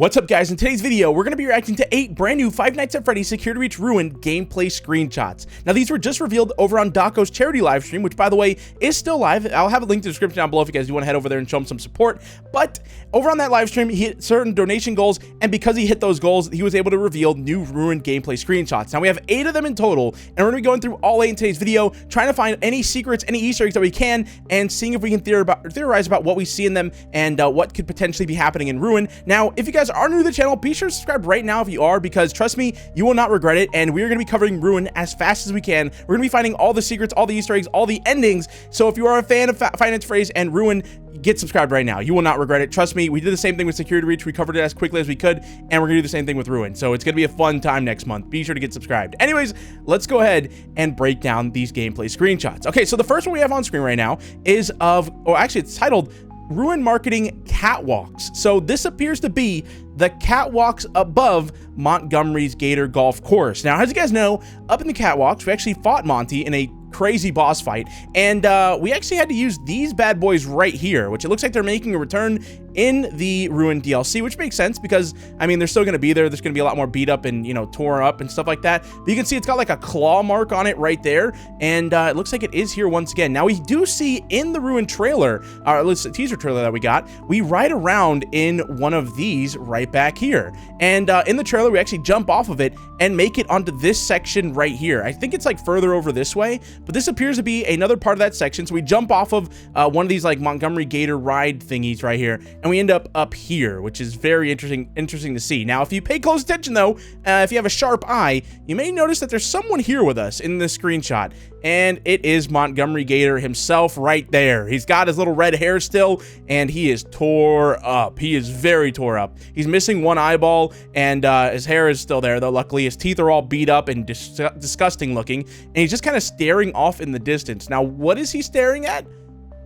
What's up, guys? In today's video, we're going to be reacting to 8 brand new Five Nights at Freddy's Secure to Reach Ruin gameplay screenshots. Now, these were just revealed over on Daco's charity live stream, which, by the way, is still live. I'll have a link to the description down below if you guys do want to head over there and show him some support. But over on that live stream, he hit certain donation goals, and because he hit those goals, he was able to reveal new Ruin gameplay screenshots. Now, we have 8 of them in total, and we're going to be going through all 8 in today's video, trying to find any secrets, any Easter eggs that we can, and seeing if we can theorize about what we see in them and what could potentially be happening in Ruin. Now, if you guys are new to the channel, be sure to subscribe right now if you are, because trust me, you will not regret it, and we're going to be covering Ruin as fast as we can. We're going to be finding all the secrets, all the Easter eggs, all the endings, so if you are a fan of Five Nights at Freddy's and Ruin, get subscribed right now. You will not regret it. Trust me, we did the same thing with Security Reach. We covered it as quickly as we could, and we're going to do the same thing with Ruin, so it's going to be a fun time next month. Be sure to get subscribed. Anyways, let's go ahead and break down these gameplay screenshots. Okay, so the first one we have on screen right now is actually it's titled Ruin Marketing Catwalks. So this appears to be the catwalks above Montgomery's Gator Golf Course. Now, as you guys know, up in the catwalks, we actually fought Monty in a crazy boss fight, and we actually had to use these bad boys right here, which it looks like they're making a return in the Ruin DLC, which makes sense because, I mean, they're still going to be there. There's going to be a lot more beat up and, you know, tore up and stuff like that. But you can see it's got like a claw mark on it right there, and it looks like it is here once again. Now, we do see in the Ruin trailer, or at least the teaser trailer that we got, we ride around in one of these right back here. And in the trailer, we actually jump off of it and make it onto this section right here. I think it's like further over this way, but this appears to be another part of that section. So we jump off of one of these like Montgomery Gator ride thingies right here, and we end up here, which is very interesting to see. Now, if you pay close attention though, if you have a sharp eye, you may notice that there's someone here with us in this screenshot, and it is Montgomery Gator himself right there. He's got his little red hair still, and he is tore up. He is very tore up. He's missing one eyeball, and his hair is still there, though luckily his teeth are all beat up and disgusting looking, and he's just kind of staring off in the distance. Now, what is he staring at?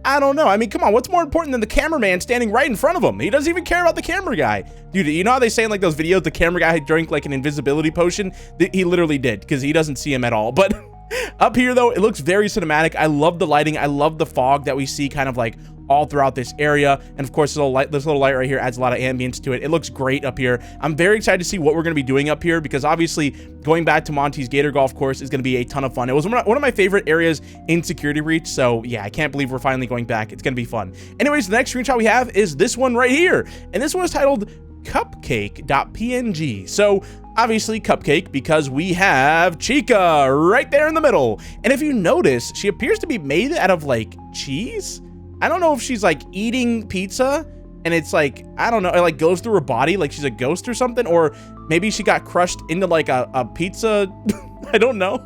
I don't know. I mean, come on, what's more important than the cameraman standing right in front of him? He doesn't even care about the camera guy. Dude, you know how they say in like those videos, the camera guy drank like an invisibility potion? He literally did, because he doesn't see him at all. But up here, though, it looks very cinematic. I love the lighting. I love the fog that we see kind of like all throughout this area, and of course this little light right here adds a lot of ambience to it. It looks great up here. I'm very excited to see what we're going to be doing up here, because obviously going back to Monty's Gator Golf Course is going to be a ton of fun. It was one of my favorite areas in Security Reach, so yeah, I can't believe we're finally going back. It's going to be fun. Anyways, the next screenshot we have is this one right here, and this one is titled cupcake.png. So obviously cupcake, because we have Chica right there in the middle, and if you notice, she appears to be made out of like cheese. I don't know if she's like eating pizza and it's like, I don't know, it like goes through her body like she's a ghost or something, or maybe she got crushed into like a pizza. I don't know.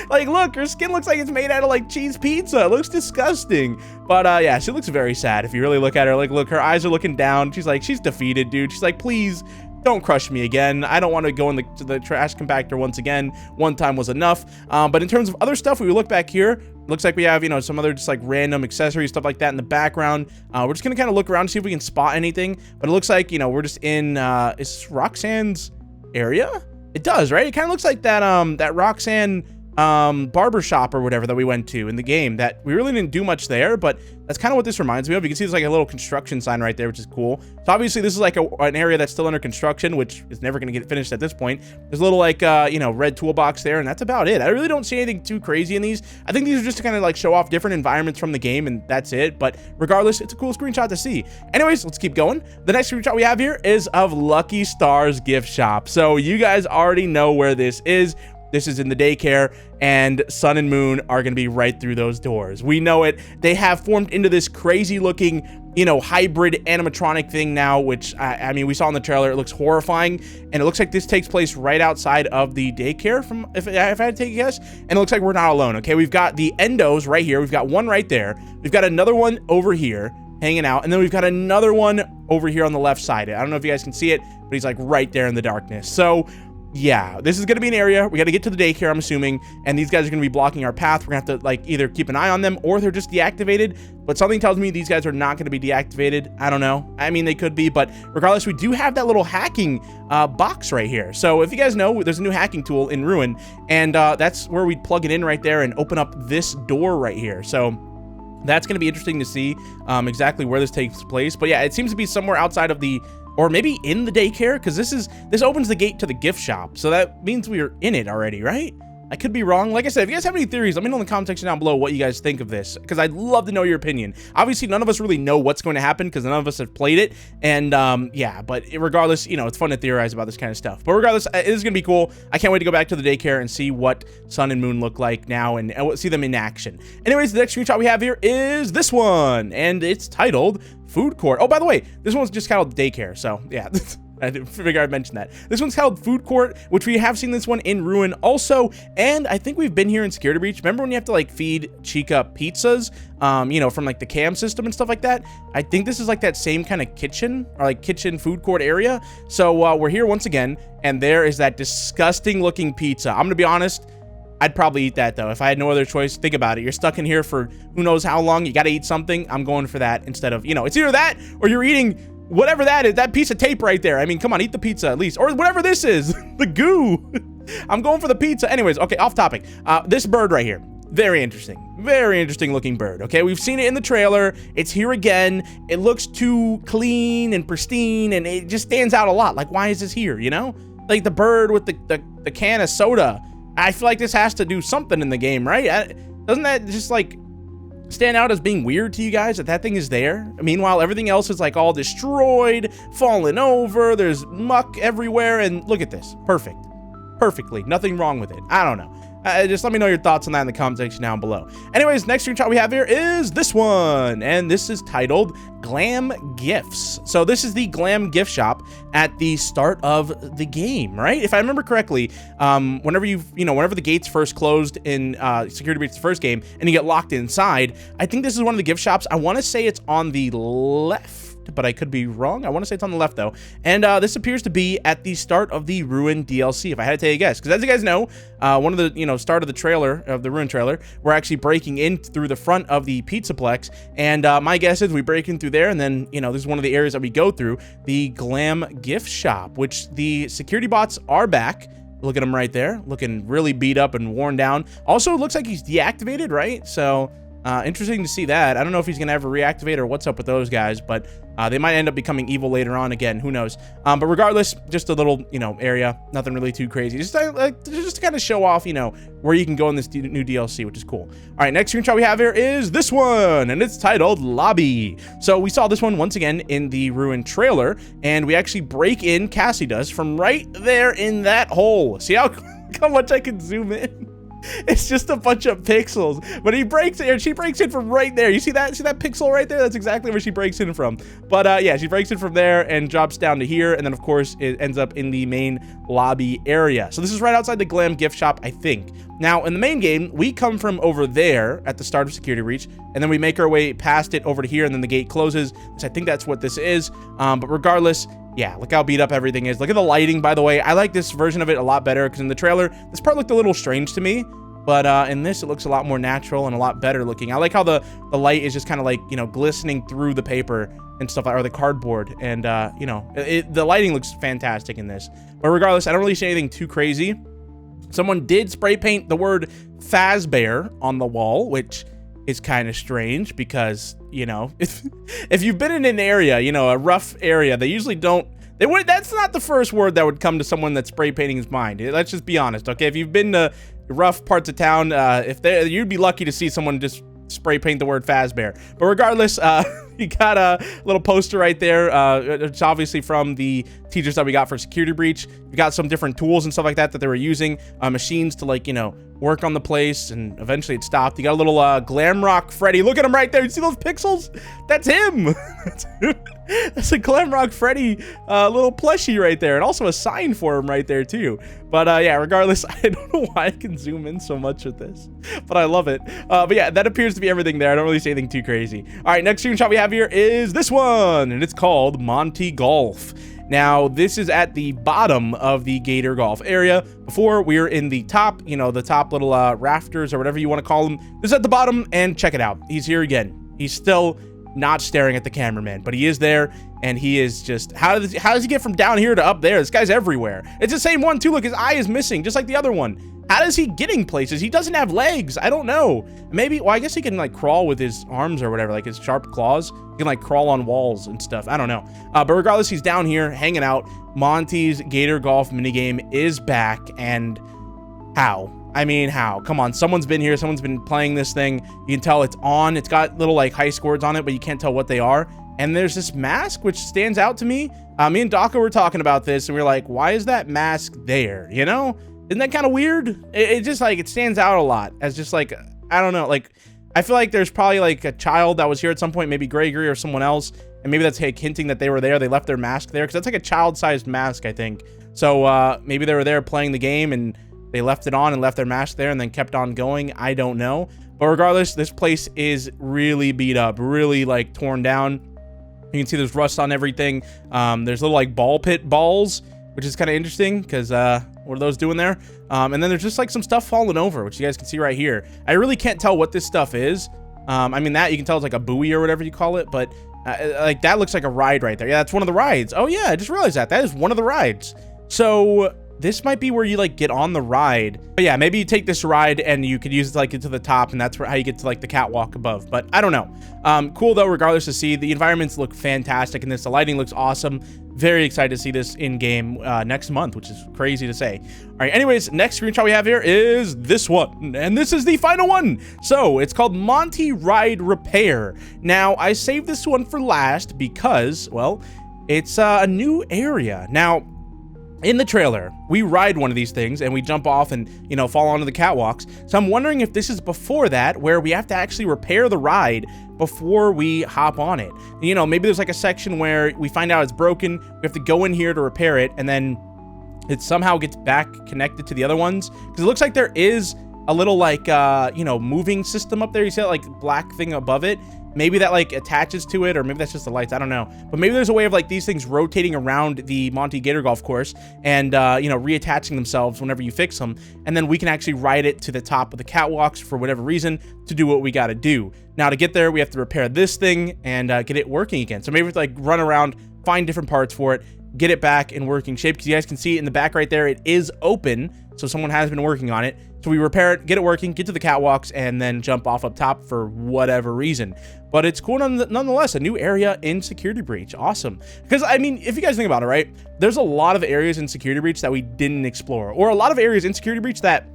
Like, look, her skin looks like it's made out of like cheese pizza. It looks disgusting. But yeah, she looks very sad if you really look at her. Like, look, her eyes are looking down. She's like, she's defeated, dude. She's like, please don't crush me again. I don't want to go in the trash compactor once again. One time was enough. But in terms of other stuff, we look back here, looks like we have, you know, some other just like random accessories, stuff like that in the background. We're just gonna kind of look around and see if we can spot anything. But it looks like, you know, we're just in is Roxanne's area? It does, right? It kind of looks like that that Roxanne barber shop or whatever that we went to in the game. That we really didn't do much there, but that's kind of what this reminds me of. You can see there's like a little construction sign right there, which is cool. So obviously this is like an area that's still under construction, which is never going to get finished at this point. There's a little like you know, red toolbox there, and that's about it. I really don't see anything too crazy in these. I think these are just to kind of like show off different environments from the game, and that's it. But regardless, it's a cool screenshot to see. Anyways, let's keep going. The next screenshot we have here is of Lucky Star's gift shop. So you guys already know where this is. This is in the daycare, and Sun and Moon are going to be right through those doors. We know it. They have formed into this crazy looking, you know, hybrid animatronic thing now, which I mean, we saw in the trailer. It looks horrifying, and it looks like this takes place right outside of the daycare, from if I had to take a guess. And it looks like we're not alone. Okay, we've got the endos right here. We've got one right there. We've got another one over here hanging out, and then we've got another one over here on the left side. I don't know if you guys can see it, but he's like right there in the darkness. So yeah, this is going to be an area. We got to get to the daycare, I'm assuming, and these guys are going to be blocking our path. We're going to have to like either keep an eye on them, or they're just deactivated. But something tells me these guys are not going to be deactivated. I don't know. I mean, they could be, but regardless, we do have that little hacking box right here. So if you guys know, there's a new hacking tool in Ruin, and that's where we plug it in right there and open up this door right here. So that's going to be interesting to see exactly where this takes place. But yeah, it seems to be somewhere outside of the or maybe in the daycare, because this opens the gate to the gift shop, so that means we are in it already, right? I could be wrong. Like I said, if you guys have any theories, let me know in the comment section down below what you guys think of this, because I'd love to know your opinion. Obviously, none of us really know what's going to happen because none of us have played it, and yeah, but regardless, you know, it's fun to theorize about this kind of stuff. But regardless, it is going to be cool. I can't wait to go back to the daycare and see what Sun and Moon look like now and see them in action. Anyways, the next screenshot we have here is this one, and it's titled Food Court. Oh, by the way, this one's just called daycare, so yeah. I figure I'd mention that. This one's called Food Court, which we have seen this one in Ruin also, and I think we've been here in Security Breach. Remember when you have to like feed Chica pizzas, you know, from like the cam system and stuff like that? I think this is like that same kind of kitchen, or like kitchen food court area. So we're here once again, and there is that disgusting looking pizza. I'm gonna be honest, I'd probably eat that though if I had no other choice. Think about it. You're stuck in here for who knows how long. You gotta eat something. I'm going for that instead of, you know, it's either that or you're eating whatever that is, that piece of tape right there. I mean, come on, eat the pizza at least, or whatever this is, the goo. I'm going for the pizza. Anyways, okay, off topic. This bird right here, very interesting looking bird. Okay, we've seen it in the trailer. It's here again. It looks too clean and pristine, and it just stands out a lot. Like, why is this here, you know? Like the bird with the can of soda. I feel like this has to do something in the game, right? Doesn't that just like stand out as being weird to you guys that thing is there? Meanwhile, everything else is like all destroyed, fallen over, there's muck everywhere, and look at this. Perfectly, nothing wrong with it. I don't know. Just let me know your thoughts on that in the comment section down below. Anyways, next screenshot we have here is this one, and this is titled Glam Gifts. So this is the Glam gift shop at the start of the game, right? If I remember correctly, whenever whenever the gates first closed in Security Breach, the first game, and you get locked inside, I think this is one of the gift shops. I want to say it's on the left, but I could be wrong. I want to say it's on the left though. And this appears to be at the start of the Ruin DLC, if I had to take a guess. Because as you guys know, one of the, start of the trailer, of the Ruin trailer, we're actually breaking in through the front of the Pizzaplex. And my guess is we break in through there, and then, this is one of the areas that we go through, the Glam gift shop, which the security bots are back. Look at him right there, looking really beat up and worn down. Also, it looks like he's deactivated, right? So interesting to see that. I don't know if he's gonna ever reactivate or what's up with those guys, but they might end up becoming evil later on. Again, who knows? But regardless, just a little area, nothing really too crazy. Just to kind of show off, where you can go in this new DLC, which is cool. All right, next screenshot we have here is this one, and it's titled Lobby. So we saw this one once again in the Ruin trailer, and we actually break in, Cassie does, from right there in that hole. See how much I can zoom in? It's just a bunch of pixels, but she breaks in from right there. You see that pixel right there? That's exactly where she breaks in from. But yeah, she breaks in from there and drops down to here, and then of course it ends up in the main lobby area. So this is right outside the Glam gift shop, I think. Now in the main game, we come from over there at the start of Security Breach, and then we make our way past it over to here, and then the gate closes, which I think that's what this is. But regardless, yeah, look how beat up everything is. Look at the lighting, by the way. I like this version of it a lot better, because in the trailer, this part looked a little strange to me. But in this, it looks a lot more natural and a lot better looking. I like how the light is just kind of like, glistening through the paper and stuff, or the cardboard. And, the lighting looks fantastic in this. But regardless, I don't really see anything too crazy. Someone did spray paint the word Fazbear on the wall, which is kind of strange because, if you've been in an area, a rough area, they usually don't. That's not the first word that would come to someone that's spray painting his mind. Let's just be honest, okay? If you've been to rough parts of town, you'd be lucky to see someone just spray paint the word Fazbear. But regardless, you got a little poster right there. It's obviously from the teachers that we got for Security Breach. We got some different tools and stuff like that they were using, machines to work on the place, and eventually it stopped. You got a little Glam Rock Freddy. Look at him right there. You see those pixels? That's him. That's a Glam Rock Freddy little plushie right there, and also a sign for him right there too. But yeah, regardless, I don't know why I can zoom in so much with this, but I love it. But yeah, that appears to be everything there. I don't really see anything too crazy. All right, next screenshot we have here is this one, and it's called Monty Golf. Now, this is at the bottom of the Gator Golf area. Before, we were in the top, the top little rafters or whatever you want to call them. This is at the bottom, and check it out. He's here again. He's still not staring at the cameraman, but he is there, and he is just, how does he get from down here to up there? This guy's everywhere. It's the same one too. Look, his eye is missing, just like the other one. How does he getting places? He doesn't have legs. I don't know. Maybe, well, I guess he can like crawl with his arms or whatever, like his sharp claws. He can like crawl on walls and stuff. I don't know. But regardless, he's down here hanging out. Monty's Gator Golf minigame is back, and how? I mean, how? Come on, someone's been here. Someone's been playing this thing. You can tell it's on. It's got little like high scores on it, but you can't tell what they are. And there's this mask, which stands out to me. Me and Daka were talking about this, and we were like, why is that mask there? You know? Isn't that kind of weird? It just like, it stands out a lot as just like, I don't know. Like, I feel like there's probably like a child that was here at some point, maybe Gregory or someone else. And maybe that's like hinting that they were there. They left their mask there, because that's like a child-sized mask, I think. So maybe they were there playing the game and they left it on and left their mask there and then kept on going. I don't know. But regardless, this place is really beat up, really like torn down. You can see there's rust on everything. There's little like ball pit balls, which is kind of interesting because what are those doing there? And then there's just like some stuff falling over, which you guys can see right here. I really can't tell what this stuff is. I mean, that you can tell it's like a buoy or whatever you call it, but like that looks like a ride right there. Yeah, that's one of the rides. Oh yeah, I just realized that is one of the rides. So this might be where you like get on the ride. But yeah, maybe you take this ride and you could use it to like get to the top, and that's how you get to like the catwalk above. But I don't know. Cool though, regardless to see. The environments look fantastic in this. The lighting looks awesome. Very excited to see this in game next month, which is crazy to say. All right, anyways, next screenshot we have here is this one, and this is the final one. So it's called Monty Ride Repair. Now I saved this one for last because, well, it's a new area. Now, in the trailer, we ride one of these things and we jump off and, you know, fall onto the catwalks. So I'm wondering if this is before that, where we have to actually repair the ride before we hop on it. You know, maybe there's like a section where we find out it's broken. We have to go in here to repair it, and then it somehow gets back connected to the other ones. Because it looks like there is a little like, you know, moving system up there. You see that like black thing above it? Maybe that like attaches to it, or maybe that's just the lights. I don't know. But maybe there's a way of like these things rotating around the Monty Gator Golf course and, you know, reattaching themselves whenever you fix them. And then we can actually ride it to the top of the catwalks for whatever reason to do what we got to do. Now to get there, we have to repair this thing and get it working again. So maybe we have to like run around, find different parts for it, get it back in working shape, because you guys can see it in the back right there. It is open, so someone has been working on it. So we repair it, get it working, get to the catwalks, and then jump off up top for whatever reason. But it's cool nonetheless. A new area in Security Breach. Awesome. Because, I mean, if you guys think about it, right? There's a lot of areas in Security Breach that we didn't explore. Or a lot of areas in Security Breach that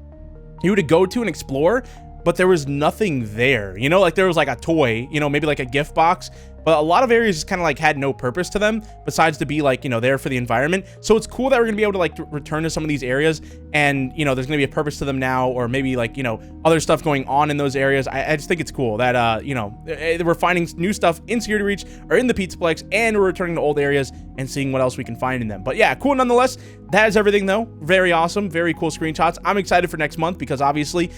you would go to and explore, but there was nothing there. You know, like there was like a toy, you know, maybe like a gift box. But a lot of areas just kind of like had no purpose to them besides to be like, you know, there for the environment. So it's cool that we're gonna be able to like return to some of these areas, and, you know, there's gonna be a purpose to them now, or maybe like, you know, other stuff going on in those areas. I just think it's cool that, you know, we're finding new stuff in Security Breach or in the Pizzaplex, and we're returning to old areas and seeing what else we can find in them. But yeah, cool nonetheless. That is everything though. Very awesome. Very cool screenshots. I'm excited for next month because obviously,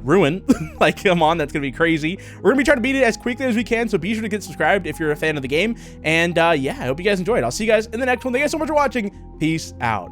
Ruin, like, come on, that's gonna be crazy. We're gonna be trying to beat it as quickly as we can, so be sure to get subscribed if you're a fan of the game. And yeah, I hope you guys enjoyed. I'll see you guys in the next one. Thank you guys so much for watching. Peace out.